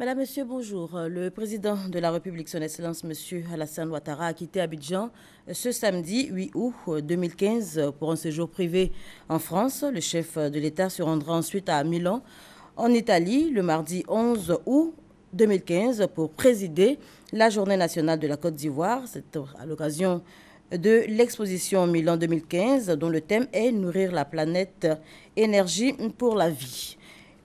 Madame, Monsieur, bonjour. Le président de la République, son Excellence, Monsieur Alassane Ouattara, a quitté Abidjan ce samedi 8 août 2015 pour un séjour privé en France. Le chef de l'État se rendra ensuite à Milan, en Italie, le mardi 11 août 2015 pour présider la Journée nationale de la Côte d'Ivoire. C'est à l'occasion de l'exposition Milan 2015 dont le thème est « Nourrir la planète, énergie pour la vie ».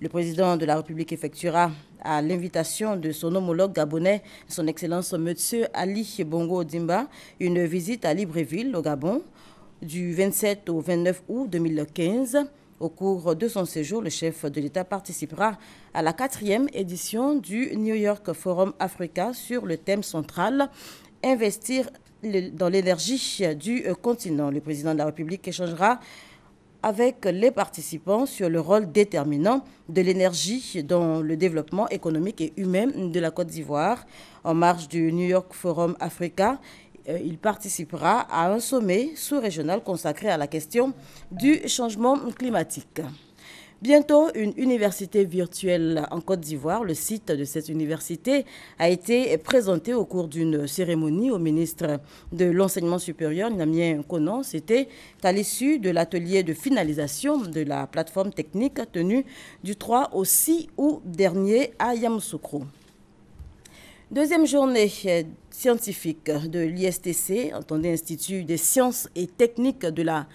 Le président de la République effectuera, à l'invitation de son homologue gabonais, son Excellence M. Ali Bongo Ondimba, une visite à Libreville, au Gabon, du 27 au 29 août 2015. Au cours de son séjour, le chef de l'État participera à la 4e édition du New York Forum Africa sur le thème central « Investir dans l'énergie du continent ». Le président de la République échangera avec les participants sur le rôle déterminant de l'énergie dans le développement économique et humain de la Côte d'Ivoire. En marge du New York Forum Africa, il participera à un sommet sous-régional consacré à la question du changement climatique. Bientôt, une université virtuelle en Côte d'Ivoire. Le site de cette université a été présenté au cours d'une cérémonie au ministre de l'Enseignement supérieur, Gnamien Konan. C'était à l'issue de l'atelier de finalisation de la plateforme technique tenu du 3 au 6 août dernier à Yamoussoukro. Deuxième journée scientifique de l'ISTC, entendez Institut des sciences et techniques de la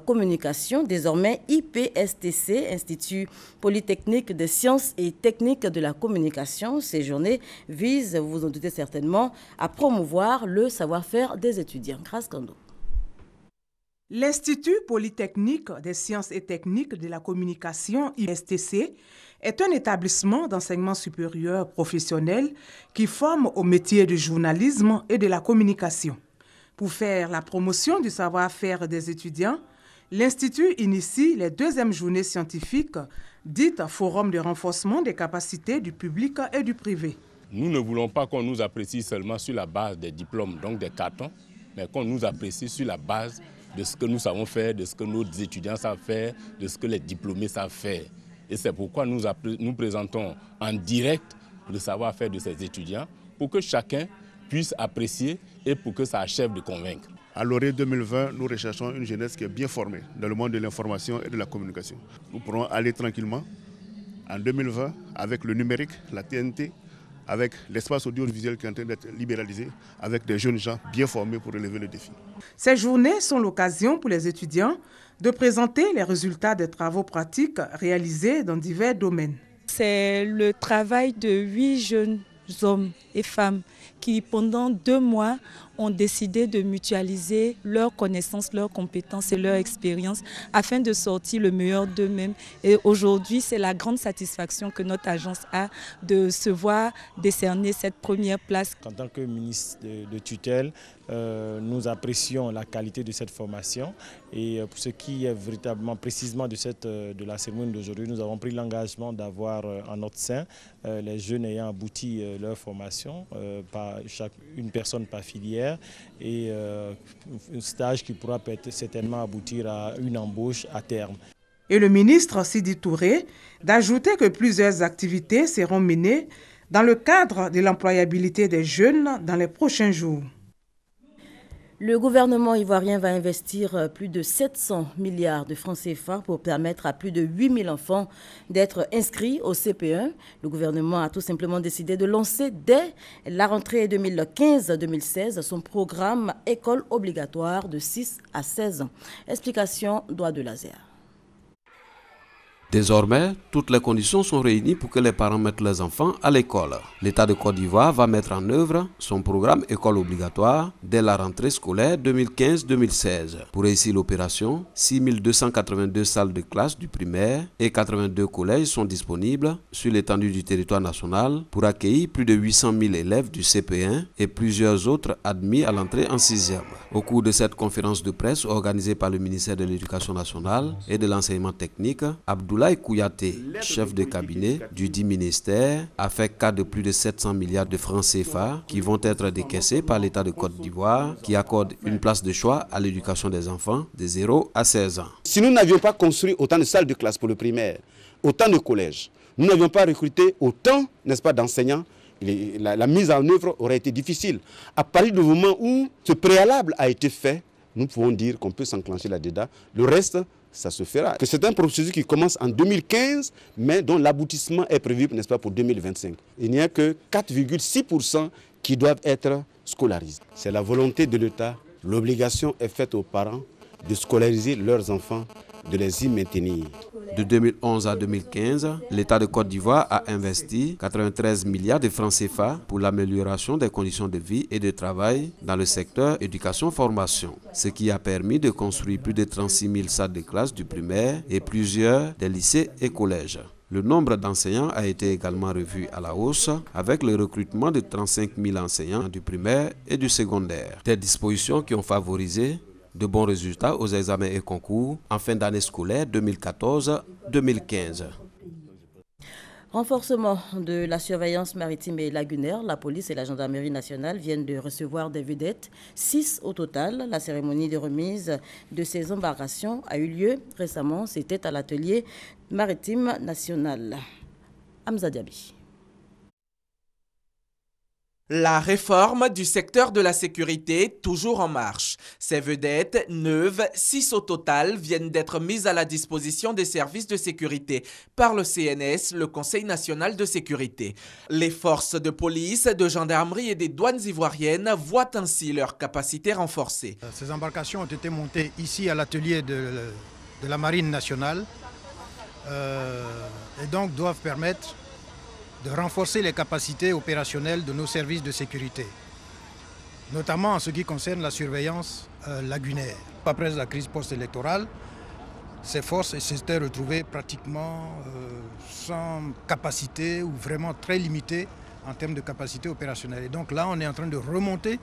communication, désormais IPSTC, Institut polytechnique des sciences et techniques de la communication. Ces journées visent, vous vous en doutez certainement, à promouvoir le savoir-faire des étudiants. Grâce Kando. L'Institut polytechnique des sciences et techniques de la communication, ISTC, est un établissement d'enseignement supérieur professionnel qui forme au métier du journalisme et de la communication. Pour faire la promotion du savoir-faire des étudiants, l'Institut initie les deuxièmes journées scientifiques, dites Forum de renforcement des capacités du public et du privé. Nous ne voulons pas qu'on nous apprécie seulement sur la base des diplômes, donc des cartons, mais qu'on nous apprécie sur la base de ce que nous savons faire, de ce que nos étudiants savent faire, de ce que les diplômés savent faire. Et c'est pourquoi nous présentons en direct le savoir-faire de ces étudiants pour que chacun puisse apprécier et pour que ça achève de convaincre. À l'orée 2020, nous recherchons une jeunesse qui est bien formée dans le monde de l'information et de la communication. Nous pourrons aller tranquillement en 2020 avec le numérique, la TNT, avec l'espace audiovisuel qui est en train d'être libéralisé, avec des jeunes gens bien formés pour relever le défi. Ces journées sont l'occasion pour les étudiants de présenter les résultats des travaux pratiques réalisés dans divers domaines. C'est le travail de 8 jeunes hommes et femmes qui, pendant 2 mois, ont décidé de mutualiser leurs connaissances, leurs compétences et leur expérience afin de sortir le meilleur d'eux-mêmes. Et aujourd'hui, c'est la grande satisfaction que notre agence a de se voir décerner cette première place. En tant que ministre de tutelle, nous apprécions la qualité de cette formation et pour ce qui est véritablement précisément de la cérémonie d'aujourd'hui, nous avons pris l'engagement d'avoir en notre sein les jeunes ayant abouti leur formation, une personne par filière, et un stage qui pourra certainement aboutir à une embauche à terme. Et le ministre Sidi Touré d'ajouter que plusieurs activités seront menées dans le cadre de l'employabilité des jeunes dans les prochains jours. Le gouvernement ivoirien va investir plus de 700 milliards de francs CFA pour permettre à plus de 8000 enfants d'être inscrits au CP1. Le gouvernement a tout simplement décidé de lancer dès la rentrée 2015-2016 son programme École obligatoire de 6 à 16 ans. Explication Doigt de Laser. Désormais, toutes les conditions sont réunies pour que les parents mettent leurs enfants à l'école. L'État de Côte d'Ivoire va mettre en œuvre son programme école obligatoire dès la rentrée scolaire 2015-2016. Pour réussir l'opération, 6282 salles de classe du primaire et 82 collèges sont disponibles sur l'étendue du territoire national pour accueillir plus de 800 000 élèves du CP1 et plusieurs autres admis à l'entrée en 6e. Au cours de cette conférence de presse organisée par le ministère de l'Éducation nationale et de l'enseignement technique, Abdoulaye Kouyaté, chef de cabinet du dit ministère, a fait cas de plus de 700 milliards de francs CFA qui vont être décaissés par l'État de Côte d'Ivoire qui accorde une place de choix à l'éducation des enfants de 0 à 16 ans. Si nous n'avions pas construit autant de salles de classe pour le primaire, autant de collèges, nous n'avions pas recruté autant, n'est-ce pas, d'enseignants, la mise en œuvre aurait été difficile. À partir du moment où ce préalable a été fait, nous pouvons dire qu'on peut s'enclencher là-dedans. Le reste, ça se fera. C'est un processus qui commence en 2015, mais dont l'aboutissement est prévu, n'est-ce pas, pour 2025. Il n'y a que 4,6% qui doivent être scolarisés. C'est la volonté de l'État. L'obligation est faite aux parents de scolariser leurs enfants, de les y maintenir. De 2011 à 2015, l'État de Côte d'Ivoire a investi 93 milliards de francs CFA pour l'amélioration des conditions de vie et de travail dans le secteur éducation-formation, ce qui a permis de construire plus de 36 000 salles de classe du primaire et plusieurs des lycées et collèges. Le nombre d'enseignants a été également revu à la hausse avec le recrutement de 35 000 enseignants du primaire et du secondaire. Des dispositions qui ont favorisé de bons résultats aux examens et concours en fin d'année scolaire 2014-2015. Renforcement de la surveillance maritime et lagunaire, la police et la gendarmerie nationale viennent de recevoir des vedettes, 6 au total. La cérémonie de remise de ces embarcations a eu lieu récemment, c'était à l'atelier maritime national. Hamza Diaby. La réforme du secteur de la sécurité, toujours en marche. Ces vedettes, neuves, 6 au total, viennent d'être mises à la disposition des services de sécurité par le CNS, le Conseil national de sécurité. Les forces de police, de gendarmerie et des douanes ivoiriennes voient ainsi leur capacité renforcée. Ces embarcations ont été montées ici à l'atelier de la Marine nationale et donc doivent permettre de renforcer les capacités opérationnelles de nos services de sécurité, notamment en ce qui concerne la surveillance lagunaire. Après la crise post-électorale, ces forces s'étaient retrouvées pratiquement sans capacité ou vraiment très limitées en termes de capacité opérationnelle. Et donc là, on est en train de remonter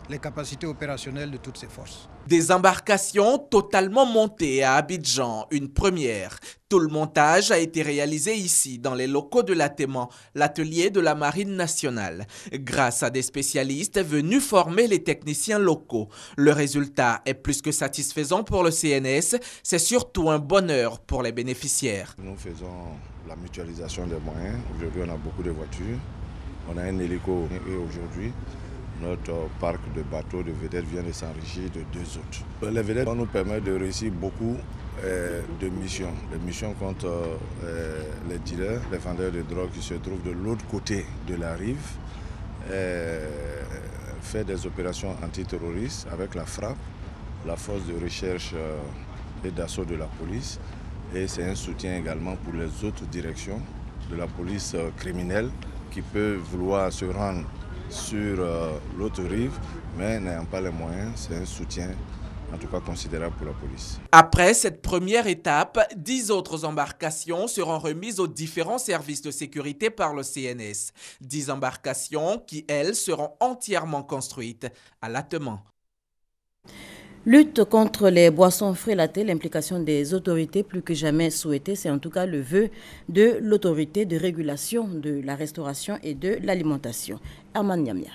les capacités opérationnelles de toutes ces forces. Des embarcations totalement montées à Abidjan, une première. Tout le montage a été réalisé ici, dans les locaux de l'ATEMAN, l'atelier de la Marine nationale, grâce à des spécialistes venus former les techniciens locaux. Le résultat est plus que satisfaisant pour le CNS, c'est surtout un bonheur pour les bénéficiaires. Nous faisons la mutualisation des moyens. Aujourd'hui, on a beaucoup de voitures, on a un hélico et aujourd'hui, notre parc de bateaux de vedettes vient de s'enrichir de 2 autres. Les vedettes nous permettent de réussir beaucoup de missions. Les missions contre les dealers, les vendeurs de drogue qui se trouvent de l'autre côté de la rive, faire des opérations antiterroristes avec la FRAP, la force de recherche et d'assaut de la police. Et c'est un soutien également pour les autres directions de la police criminelle qui peuvent vouloir se rendre sur l'autre rive, mais n'ayant pas les moyens, c'est un soutien en tout cas considérable pour la police. Après cette première étape, 10 autres embarcations seront remises aux différents services de sécurité par le CNS. 10 embarcations qui, elles, seront entièrement construites à l'ATEMAN. Lutte contre les boissons frélatées, l'implication des autorités plus que jamais souhaitée, c'est en tout cas le vœu de l'autorité de régulation de la restauration et de l'alimentation. Herman Niamia.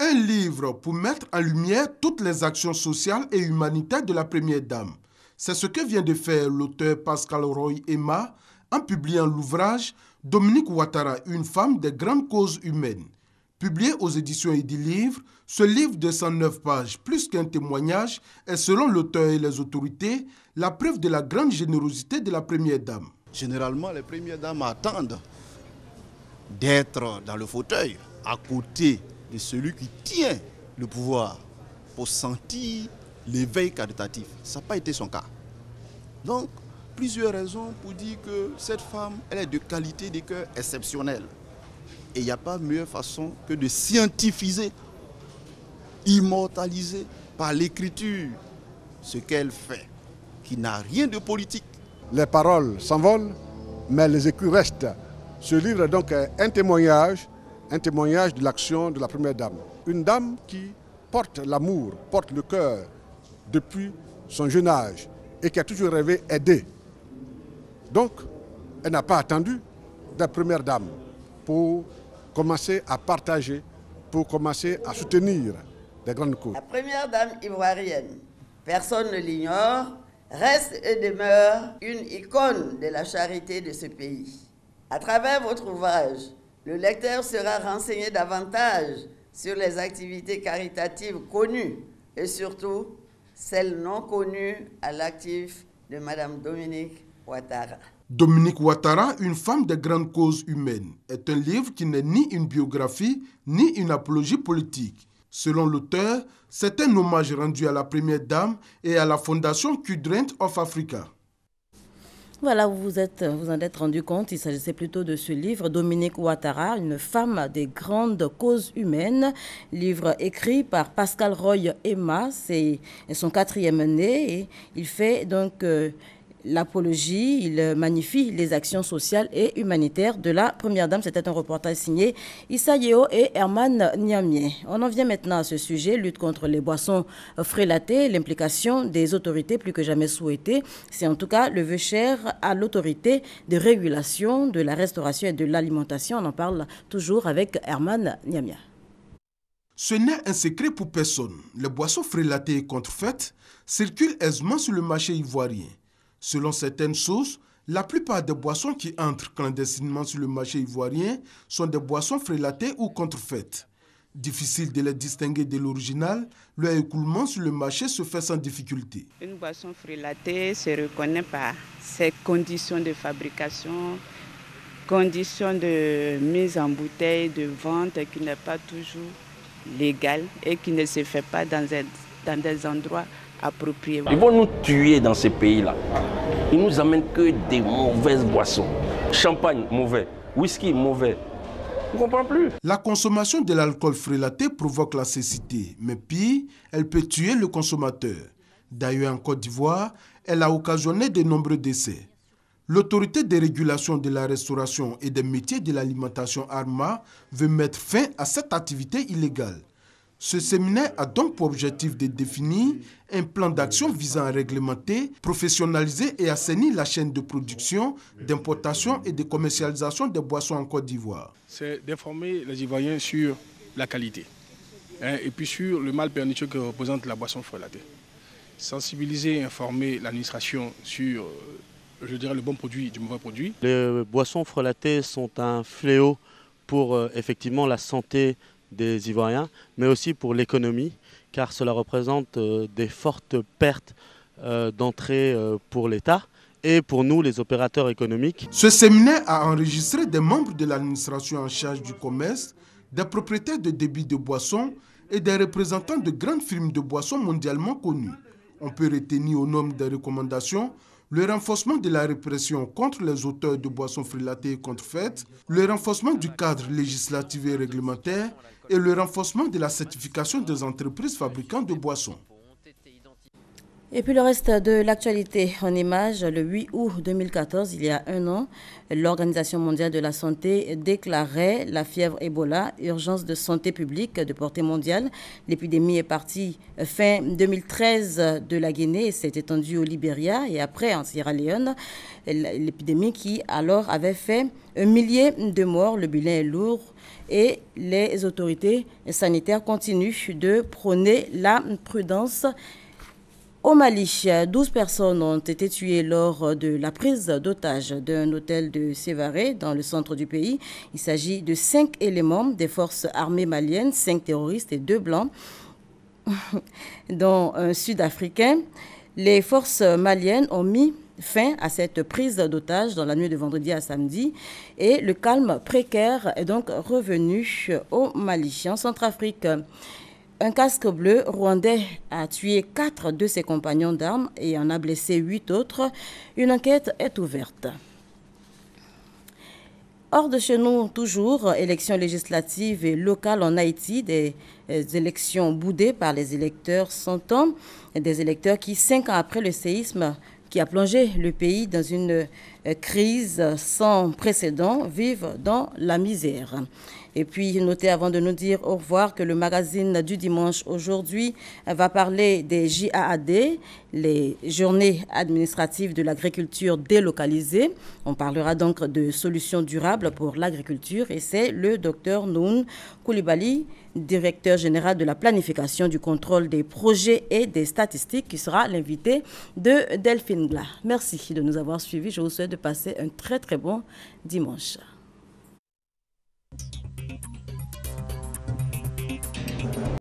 Un livre pour mettre en lumière toutes les actions sociales et humanitaires de la Première Dame. C'est ce que vient de faire l'auteur Pascal Roy Emma en publiant l'ouvrage « Dominique Ouattara, une femme des grandes causes humaines ». Publié aux éditions Edilivre, ce livre de 109 pages, plus qu'un témoignage, est selon l'auteur et les autorités, la preuve de la grande générosité de la Première Dame. Généralement, les Premières Dames attendent d'être dans le fauteuil, à côté de celui qui tient le pouvoir, pour sentir l'éveil caritatif. Ça n'a pas été son cas. Donc, plusieurs raisons pour dire que cette femme, elle est de qualité de cœur exceptionnelle. Et il n'y a pas meilleure façon que de scientifiser, immortaliser par l'écriture ce qu'elle fait, qui n'a rien de politique. Les paroles s'envolent, mais les écrits restent. Ce livre est donc un témoignage de l'action de la Première Dame. Une dame qui porte l'amour, porte le cœur depuis son jeune âge et qui a toujours rêvé aider. Donc, elle n'a pas attendu d'être Première Dame pour commencer à partager, pour commencer à soutenir des grandes causes. La Première Dame ivoirienne, personne ne l'ignore, reste et demeure une icône de la charité de ce pays. À travers votre ouvrage, le lecteur sera renseigné davantage sur les activités caritatives connues et surtout celles non connues à l'actif de Mme Dominique Ouattara. Dominique Ouattara, une femme de grandes causes humaines, est un livre qui n'est ni une biographie ni une apologie politique. Selon l'auteur, c'est un hommage rendu à la Première Dame et à la Fondation Children of Africa. Voilà, vous en êtes rendu compte, il s'agissait plutôt de ce livre, Dominique Ouattara, une femme des grandes causes humaines, livre écrit par Pascal Roy Emma, c'est son 4e année et il fait donc l'apologie, il magnifie les actions sociales et humanitaires de la Première Dame. C'était un reportage signé Issa Yeo et Herman Niamie. On en vient maintenant à ce sujet, lutte contre les boissons frélatées, l'implication des autorités plus que jamais souhaitée. C'est en tout cas le vœu cher à l'autorité de régulation de la restauration et de l'alimentation. On en parle toujours avec Herman Niamie. Ce n'est un secret pour personne. Les boissons frélatées et contrefaites circulent aisément sur le marché ivoirien. Selon certaines sources, la plupart des boissons qui entrent clandestinement sur le marché ivoirien sont des boissons frélatées ou contrefaites. Difficile de les distinguer de l'original, leur écoulement sur le marché se fait sans difficulté. Une boisson frélatée se reconnaît par ses conditions de fabrication, conditions de mise en bouteille, de vente qui n'est pas toujours légale et qui ne se fait pas dans des endroits appropriés. Ils vont nous tuer dans ces pays-là. Ils nous amènent que des mauvaises boissons. Champagne, mauvais. Whisky, mauvais. On ne comprend plus. La consommation de l'alcool frélaté provoque la cécité, mais pire, elle peut tuer le consommateur. D'ailleurs, en Côte d'Ivoire, elle a occasionné de nombreux décès. L'autorité de régulation de la restauration et des métiers de l'alimentation ARMA veut mettre fin à cette activité illégale. Ce séminaire a donc pour objectif de définir un plan d'action visant à réglementer, professionnaliser et assainir la chaîne de production, d'importation et de commercialisation des boissons en Côte d'Ivoire. C'est d'informer les Ivoiriens sur la qualité et puis sur le mal pernicieux que représente la boisson frélatée. Sensibiliser et informer l'administration sur, je dirais, le bon produit du mauvais produit. Les boissons frelatées sont un fléau pour effectivement la santé des Ivoiriens, mais aussi pour l'économie, car cela représente des fortes pertes d'entrée pour l'État et pour nous, les opérateurs économiques. Ce séminaire a enregistré des membres de l'administration en charge du commerce, des propriétaires de débits de boissons et des représentants de grandes firmes de boissons mondialement connues. On peut retenir au nombre des recommandations le renforcement de la répression contre les auteurs de boissons frélatées et contrefaites, le renforcement du cadre législatif et réglementaire et le renforcement de la certification des entreprises fabricantes de boissons. Et puis le reste de l'actualité en images, le 8 août 2014, il y a un an, l'Organisation mondiale de la santé déclarait la fièvre Ebola, urgence de santé publique de portée mondiale. L'épidémie est partie fin 2013 de la Guinée et s'est étendue au Libéria et après en Sierra Leone. L'épidémie qui alors avait fait 1 millier de morts, le bilan est lourd et les autorités sanitaires continuent de prôner la prudence. Au Mali, 12 personnes ont été tuées lors de la prise d'otage d'un hôtel de Sévaré dans le centre du pays. Il s'agit de 5 éléments des forces armées maliennes, 5 terroristes et 2 blancs, dont un Sud-Africain. Les forces maliennes ont mis fin à cette prise d'otage dans la nuit de vendredi à samedi et le calme précaire est donc revenu au Mali. En Centrafrique, un casque bleu rwandais a tué 4 de ses compagnons d'armes et en a blessé 8 autres. Une enquête est ouverte. Hors de chez nous, toujours, élections législatives et locales en Haïti, des élections boudées par les électeurs sentants, des électeurs qui, 5 ans après le séisme qui a plongé le pays dans une crise sans précédent, vivent dans la misère. Et puis, notez avant de nous dire au revoir que le magazine du dimanche aujourd'hui va parler des JAAD, les journées administratives de l'agriculture délocalisée. On parlera donc de solutions durables pour l'agriculture et c'est le docteur Noun Koulibaly, directeur général de la planification, du contrôle des projets et des statistiques, qui sera l'invité de Delphine Gla. Merci de nous avoir suivis. Je vous souhaite de passer un très très bon dimanche.